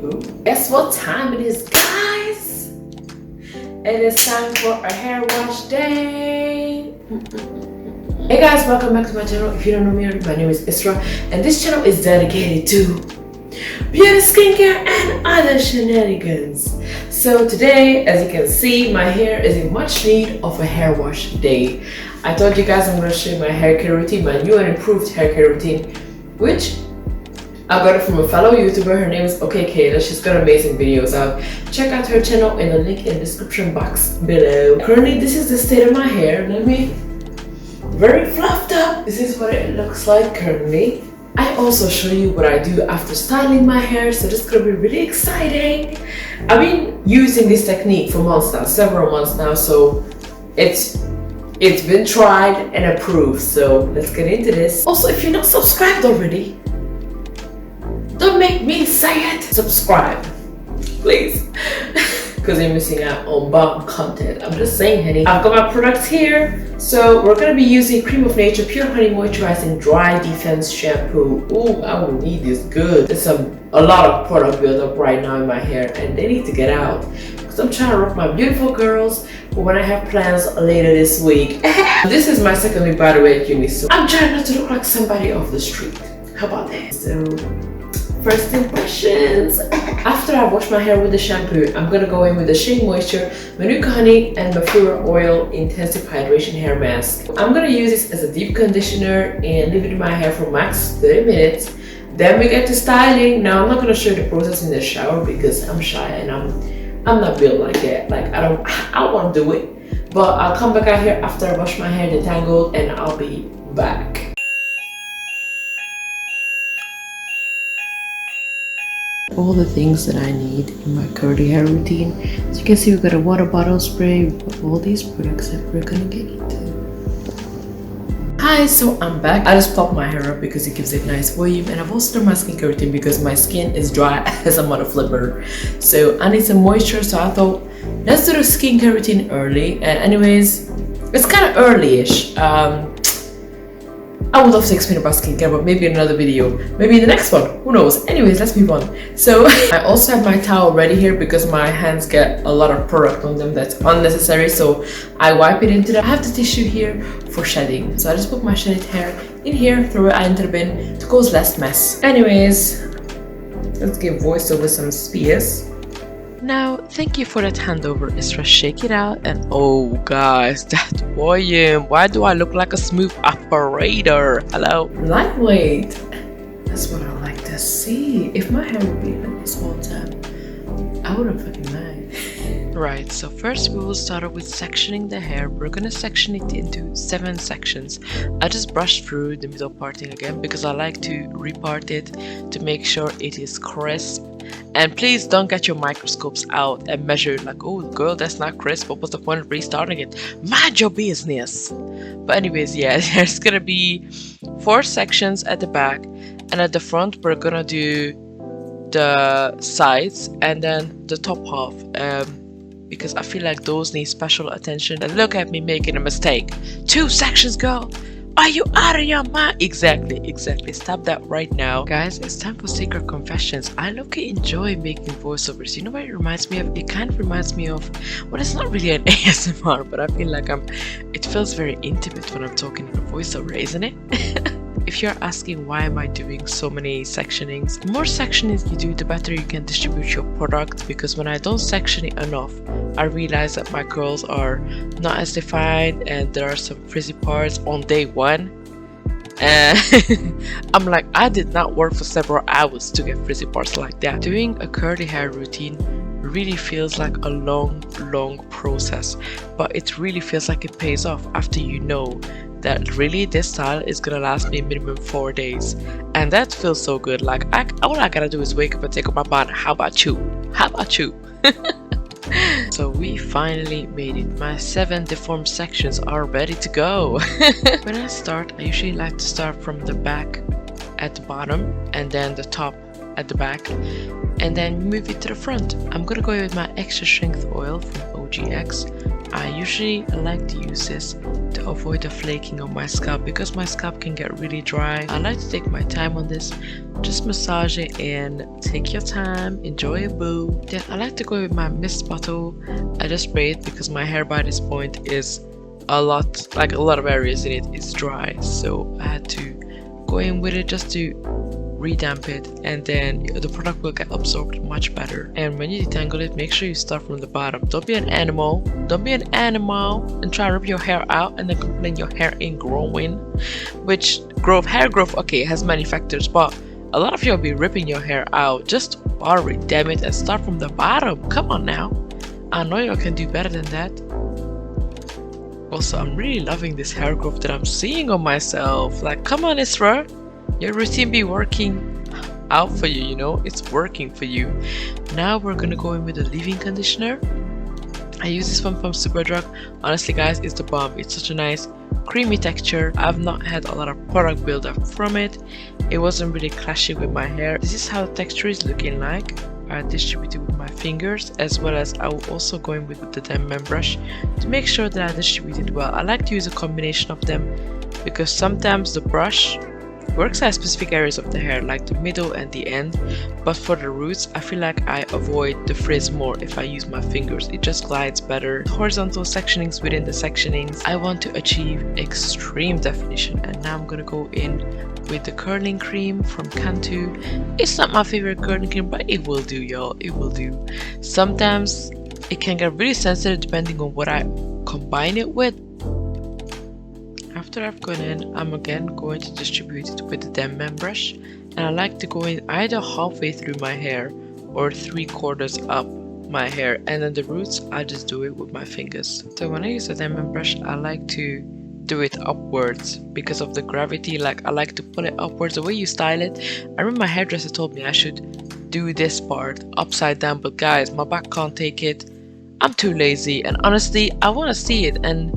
Guess what time it is, guys? It is time for a hair wash day. Hey guys, welcome back to my channel. If you don't know me already, my name is Isra, and this channel is dedicated to beauty, skincare, and other shenanigans. So today, as you can see, my hair is in much need of a hair wash day. I told you guys I'm going to show you my hair care routine, my new and improved hair care routine, which I got it from a fellow YouTuber. Her name is Okae Kaela. She's got amazing videos out. Check out her channel in the link in the description box below. Currently, this is the state of my hair. Very fluffed up. This is what it looks like currently. I also show you what I do after styling my hair, so this is gonna be really exciting. I've been using this technique for months now, several months now, so it's been tried and approved. So let's get into this. Also, if you're not subscribed already, don't make me say it. Subscribe, please, because you're missing out on bomb content. I'm just saying, honey. I've got my products here. So we're gonna be using Cream of Nature Pure Honey Moisturizing Dry Defense Shampoo. Ooh, I will need this good. There's a lot of product built up right now in my hair, and they need to get out because I'm trying to rock my beautiful girls for when I have plans later this week. This is my second week, by the way, at uni, so I'm trying not to look like somebody off the street. How about that? So, first impressions. After I wash my hair with the shampoo, I'm gonna go in with the Shea Moisture, Manuka Honey, and Mafura Oil Intensive Hydration Hair Mask. I'm gonna use this as a deep conditioner and leave it in my hair for max 30 minutes. Then we get to styling. Now I'm not gonna show you the process in the shower because I'm shy and I'm not built like that. Like I don't want to do it. But I'll come back out here after I wash my hair detangled, and I'll be back. All the things that I need in my curly hair routine. So you can see we've got a water bottle spray, we've got all these products that we're gonna get into. Hi, so I'm back. I just popped my hair up because it gives it nice volume, and I've also done my skincare routine because my skin is dry as a mother flipper. So I need some moisture, so I thought let's do the skincare routine early. And anyways, it's kind of early-ish. I would love to explain about skincare, but maybe in another video, maybe in the next one, who knows. Anyways, let's move on. So I also have my towel ready here because my hands get a lot of product on them that's unnecessary, so I wipe it into that. I have the tissue here for shedding, so I just put my shedded hair in here, throw it into the bin to cause less mess. Anyways, let's give voiceover some space. Now, thank you for that handover, Isra. Shake it out, and oh guys, that volume. Why do I look like a smooth operator? Hello? Lightweight. That's what I like to see. If my hair would be like this whole time, I wouldn't fucking mind. Right, so first we will start off with sectioning the hair. We're gonna section it into 7 sections. I just brushed through the middle parting again because I like to repart it to make sure it is crisp. And please don't get your microscopes out and measure like, oh girl, that's not crisp. What was the point of restarting it? Mind your business. But anyways, yeah, there's gonna be 4 sections at the back, and at the front we're gonna do the sides and then the top half, because I feel like those need special attention. And look at me making a mistake. 2 sections, girl. Are you out of your mind? Exactly. Stop that right now. Guys, it's time for secret confessions. I low-key enjoy making voiceovers. You know what it reminds me of? It kind of reminds me of, well, it's not really an ASMR, but I feel like it feels very intimate when I'm talking in a voiceover, isn't it? If you're asking why am I doing so many sectionings, the more sectionings you do, the better you can distribute your product, because when I don't section it enough, I realize that my curls are not as defined and there are some frizzy parts on day 1. And I'm like, I did not work for several hours to get frizzy parts like that. Doing a curly hair routine really feels like a long process, but it really feels like it pays off after you know that really this style is gonna last me minimum 4 days, and that feels so good. Like all I gotta do is wake up and take off my bonnet. How about you? So we finally made it. My 7 deformed sections are ready to go. When I start, I usually like to start from the back at the bottom and then the top at the back, and then move it to the front. I'm gonna go with my extra strength oil from OGX. I usually like to use this to avoid the flaking on my scalp because my scalp can get really dry. I like to take my time on this, just massage it in, take your time, enjoy a boo. Then I like to go with my mist bottle. I just spray it because my hair by this point is a lot of areas in it is dry, so I had to go in with it just to redamp it, and then the product will get absorbed much better. And when you detangle it, make sure you start from the bottom. Don't be an animal and try to rip your hair out and then complain your hair ain't growing. Which hair growth, okay, has many factors, but a lot of you will be ripping your hair out. Just water it, damn it, and start from the bottom. Come on now, I know you can do better than that. Also, I'm really loving this hair growth that I'm seeing on myself. Like, come on, Isra, your routine be working out for you, you know, it's working for you. Now we're gonna go in with the leave-in conditioner. I use this one from Superdrug. Honestly guys, it's the bomb. It's such a nice creamy texture. I've not had a lot of product buildup from it. It wasn't really clashing with my hair. This is how the texture is looking like. I distribute it with my fingers, as well as I will also go in with the Tresemme brush to make sure that I distribute it well. I like to use a combination of them because sometimes the brush works at specific areas of the hair, like the middle and the end, but for the roots I feel like I avoid the frizz more if I use my fingers. It just glides better. Horizontal sectionings within the sectionings. I want to achieve extreme definition, and now I'm gonna go in with the curling cream from Cantu. It's not my favorite curling cream, but it will do, y'all. It will do. Sometimes it can get really sensitive depending on what I combine it with. After I've gone in, I'm again going to distribute it with the Tresemme brush, and I like to go in either halfway through my hair or 3/4 up my hair, and then the roots I just do it with my fingers. So when I use the Tresemme brush, I like to do it upwards because of the gravity. Like, I like to pull it upwards. The way you style it, I remember my hairdresser told me I should do this part upside down, but guys, my back can't take it. I'm too lazy, and honestly I want to see it, and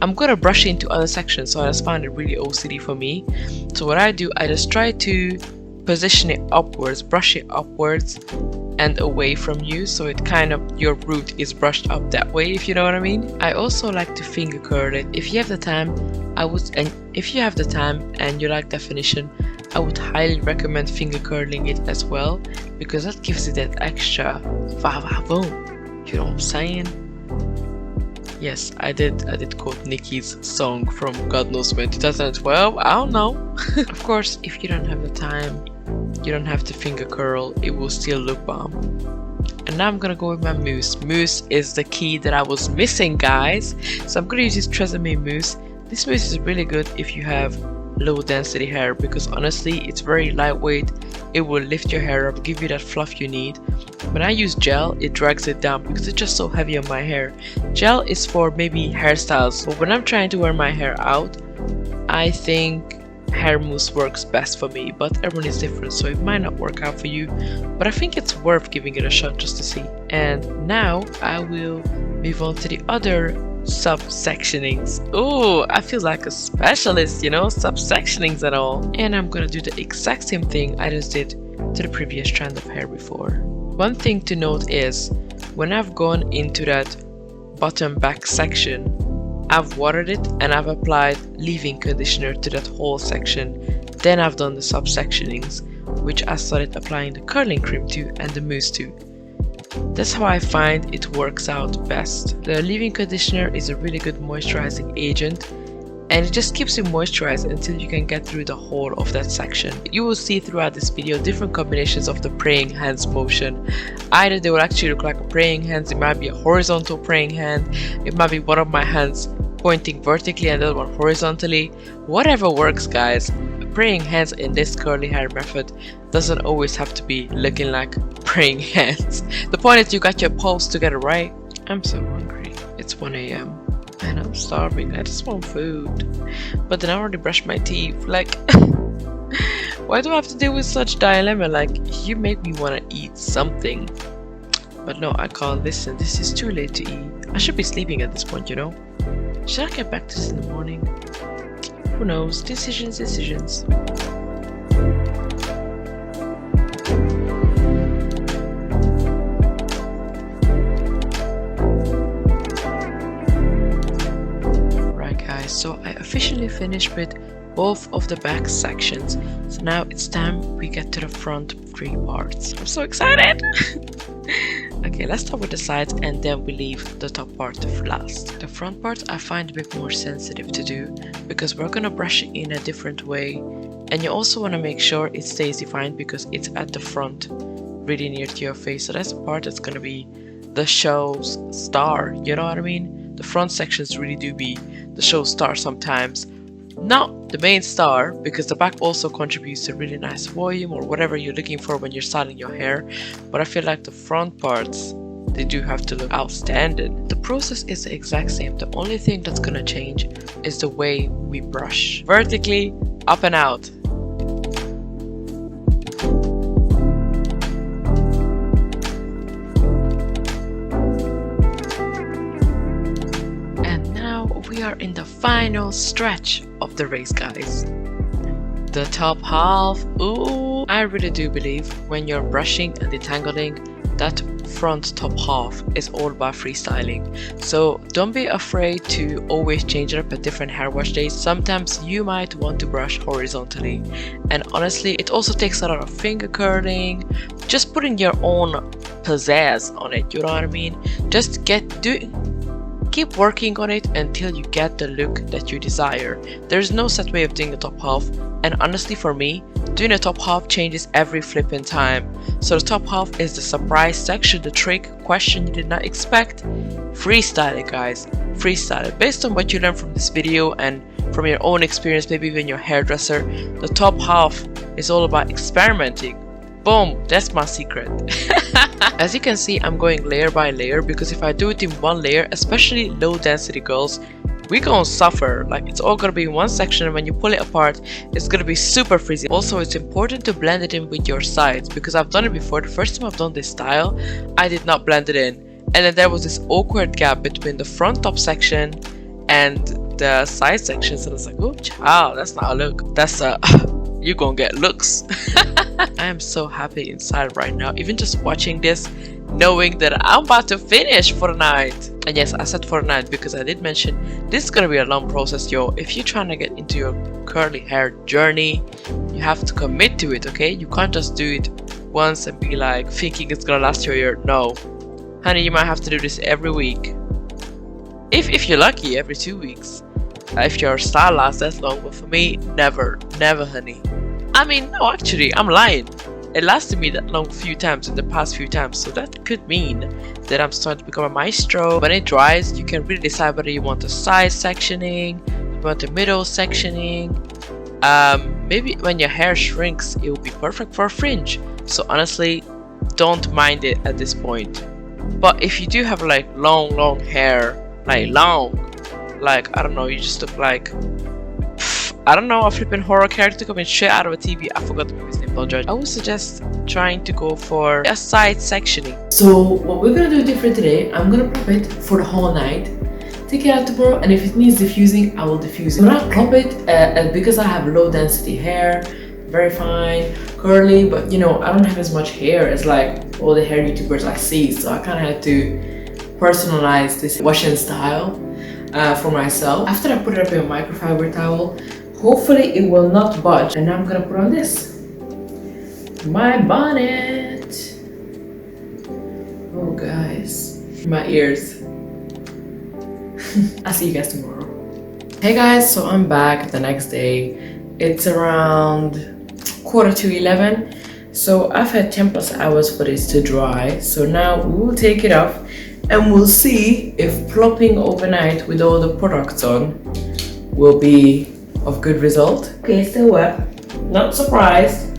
I'm gonna brush into other sections, so I just find it really OCD for me. So what I do, I just try to position it upwards, brush it upwards and away from you, so it kind of, your root is brushed up that way, if you know what I mean. I also like to finger curl it. If you have the time, and you like definition, I would highly recommend finger curling it as well, because that gives it that extra va-va-boom. You know what I'm saying? Yes, I did quote Nicki's song from God knows when, 2012, I don't know. Of course, if you don't have the time, you don't have to finger curl, it will still look bomb. And now I'm gonna go with my mousse. Mousse is the key that I was missing, guys. So I'm gonna use this Tresemme mousse. This mousse is really good if you have low density hair, because honestly it's very lightweight. It will lift your hair up, give you that fluff you need. When I use gel, it drags it down because it's just so heavy on my hair. Gel is for maybe hairstyles, but when I'm trying to wear my hair out, I think hair mousse works best for me, but everyone is different, so it might not work out for you, but I think it's worth giving it a shot just to see. And now I will move on to the other subsectionings. Oh, I feel like a specialist, you know, subsectionings and all. And I'm gonna do the exact same thing I just did to the previous strand of hair before. One thing to note is, when I've gone into that bottom back section, I've watered it and I've applied leave-in conditioner to that whole section. Then I've done the subsectionings, which I started applying the curling cream to and the mousse to. That's how I find it works out best. The leave-in conditioner is a really good moisturizing agent, and it just keeps you moisturized until you can get through the whole of that section. You will see throughout this video different combinations of the praying hands motion. Either they will actually look like a praying hands, it might be a horizontal praying hand, it might be one of my hands pointing vertically and the other one horizontally. Whatever works, guys. Praying hands in this curly hair method doesn't always have to be looking like praying hands. The point is you got your pulse together, right? I'm so hungry. It's 1 AM. And I'm starving. I just want food. But then I already brushed my teeth. Like, why do I have to deal with such dilemma? Like, you make me want to eat something. But no, I can't listen. This is too late to eat. I should be sleeping at this point, you know? Should I get back to this in the morning? Who knows? Decisions. officially finished with both of the back sections. So now it's time we get to the front 3 parts. I'm so excited! Okay, let's start with the sides and then we leave the top part for last. The front parts I find a bit more sensitive to do because we're gonna brush it in a different way, and you also want to make sure it stays defined because it's at the front, really near to your face. So that's the part that's gonna be the show's star, you know what I mean? The front sections really do be the show's star sometimes. Not the main star, because the back also contributes to really nice volume or whatever you're looking for when you're styling your hair, but I feel like the front parts, they do have to look outstanding. The process is the exact same. The only thing that's gonna change is the way we brush. Vertically, up and out. We are in the final stretch of the race, guys. The top half. Ooh, I really do believe when you're brushing and detangling, that front top half is all about freestyling. So don't be afraid to always change it up at different hair wash days. Sometimes you might want to brush horizontally, and honestly it also takes a lot of finger curling, just putting your own pizzazz on it, you know what I mean? Just keep working on it until you get the look that you desire. There's no set way of doing the top half, and honestly for me, doing the top half changes every flipping time. So the top half is the surprise section, the trick question you did not expect. Freestyle it, guys. Freestyle it. Based on what you learned from this video and from your own experience, maybe even your hairdresser, the top half is all about experimenting. Boom, that's my secret. As you can see, I'm going layer by layer because if I do it in one layer, especially low density girls, we gonna suffer. Like, it's all gonna be in one section, and when you pull it apart, it's gonna be super frizzy. Also, it's important to blend it in with your sides because I've done it before. The first time I've done this style, I did not blend it in, and then there was this awkward gap between the front top section and the side sections, and I was like, oh child, that's not a look, that's a you gonna get looks. I am so happy inside right now, even just watching this, knowing that I'm about to finish for the night. And yes, I said for the night because I did mention this is gonna be a long process, yo. If you're trying to get into your curly hair journey, you have to commit to it, okay? You can't just do it once and be like thinking it's gonna last you a year. No, honey, you might have to do this every week. If you're lucky, every 2 weeks. If your style lasts that long, but for me, never, honey. I mean, no, actually, I'm lying. It lasted me that long few times in the past few times, so that could mean that I'm starting to become a maestro. When it dries, you can really decide whether you want the side sectioning, you want the middle sectioning. Maybe when your hair shrinks, it will be perfect for a fringe. So honestly, don't mind it at this point. But if you do have like long hair, like I don't know, you just look like I don't know, a flipping horror character coming straight out of a TV. I forgot the movie's name, don't judge. I would suggest trying to go for a side sectioning. So what we're gonna do different today, I'm gonna prop it for the whole night, take it out tomorrow, and if it needs diffusing, I will diffuse it. When I prop it, because I have low density hair, very fine, curly, but you know, I don't have as much hair as like all the hair YouTubers I see, so I kind of had to personalize this washing style for myself. After I put it up in a microfiber towel, hopefully it will not budge. And now I'm gonna put on this, my bonnet. Oh guys, my ears. I'll see you guys tomorrow. Hey guys, so I'm back the next day. It's around 10:45. So I've had 10+ hours for this to dry. So now we'll take it off and we'll see if plopping overnight with all the products on will be of good result. Okay, still wet, not surprised.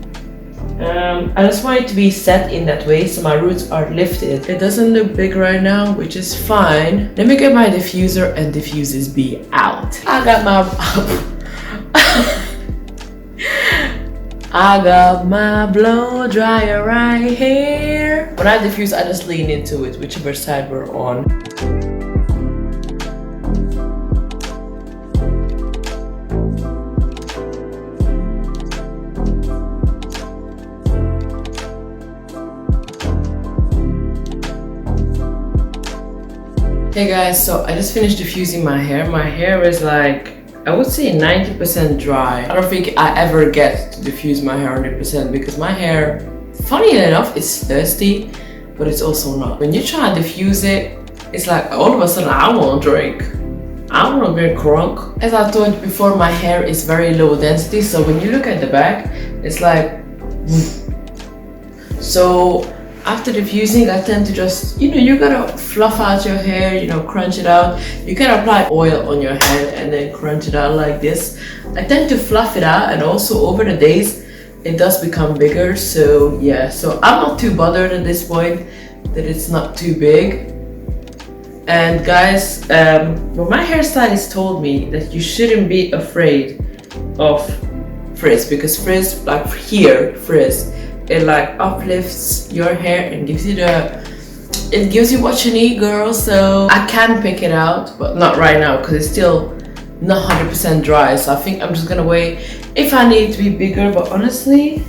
I just want it to be set in that way so my roots are lifted. It doesn't look big right now, which is fine. Let me get my diffuser and diffuse this bee out. I got my blow dryer right here. When I diffuse, I just lean into it, whichever side we're on. Hey guys, so I just finished diffusing my hair. My hair is like I would say 90% dry. I don't think I ever get to diffuse my hair 100% because my hair, funny enough, is thirsty, but it's also not. When you try to diffuse it, it's like all of a sudden I want to drink. I want to get crunk. As I told you before, my hair is very low density, so when you look at the back, it's like so after diffusing, I tend to just, you gotta fluff out your hair, crunch it out. You can apply oil on your head and then crunch it out like this. I tend to fluff it out, and also over the days it does become bigger. So yeah, so I'm not too bothered at this point that it's not too big. And guys, well, my hairstylist told me that you shouldn't be afraid of frizz, because frizz, like here, frizz, it like uplifts your hair and gives you what you need, girl. So I can pick it out, but not right now because it's still not 100% dry. So I think I'm just gonna wait if I need to be bigger, but honestly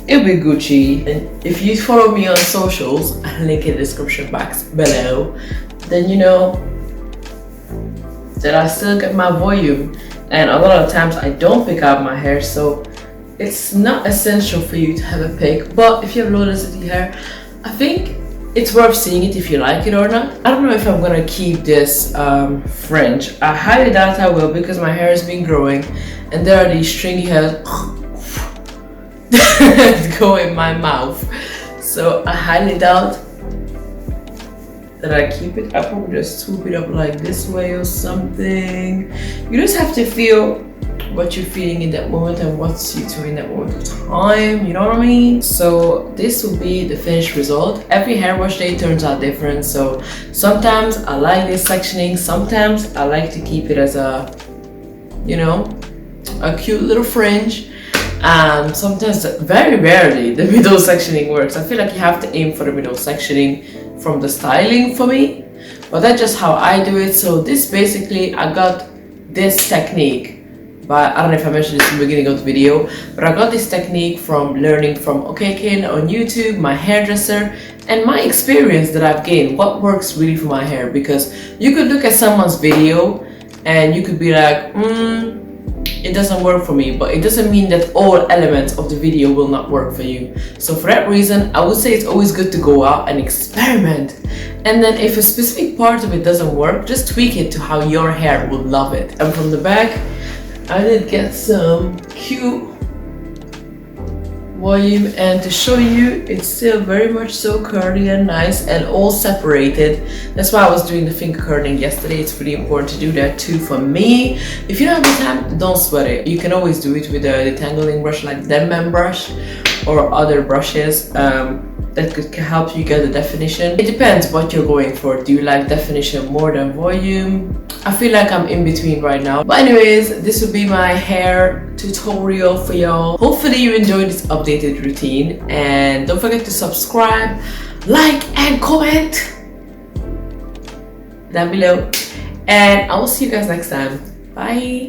it'll be Gucci. And if you follow me on socials, I'll link in the description box below, then you know that I still get my volume, and a lot of times I don't pick out my hair, so it's not essential for you to have a pick. But if you have low density hair, I think it's worth seeing it if you like it or not. I don't know if I'm gonna keep this fringe. I highly doubt I will, because my hair has been growing and there are these stringy hairs that go in my mouth. So I highly doubt that I keep it. I probably just swoop it up like this way or something. You just have to feel what you're feeling in that moment and what suits you in that moment of time, you know what I mean? So this will be the finished result. Every hair wash day turns out different, so sometimes I like this sectioning, sometimes I like to keep it as a cute little fringe, and sometimes, very rarely, the middle sectioning works. I feel like you have to aim for the middle sectioning from the styling for me, but that's just how I do it. So this basically, I got this technique, but I don't know if I mentioned this in the beginning of the video, but I got this technique from learning from Okae Kaela on YouTube, my hairdresser, and my experience that I've gained, what works really for my hair. Because you could look at someone's video and you could be like, it doesn't work for me, but it doesn't mean that all elements of the video will not work for you. So for that reason, I would say it's always good to go out and experiment. And then if a specific part of it doesn't work, just tweak it to how your hair will love it. And from the back, I did get some cute volume, and to show you, it's still very much so curly and nice and all separated. That's why I was doing the finger curling yesterday. It's really important to do that too for me. If you don't have the time, don't sweat it. You can always do it with a detangling brush like Denman brush or other brushes that could help you get the definition. It depends what you're going for. Do you like definition more than volume? I feel like I'm in between right now. But anyways, this will be my hair tutorial for y'all. Hopefully you enjoyed this updated routine, and don't forget to subscribe, like and comment down below, and I will see you guys next time. Bye.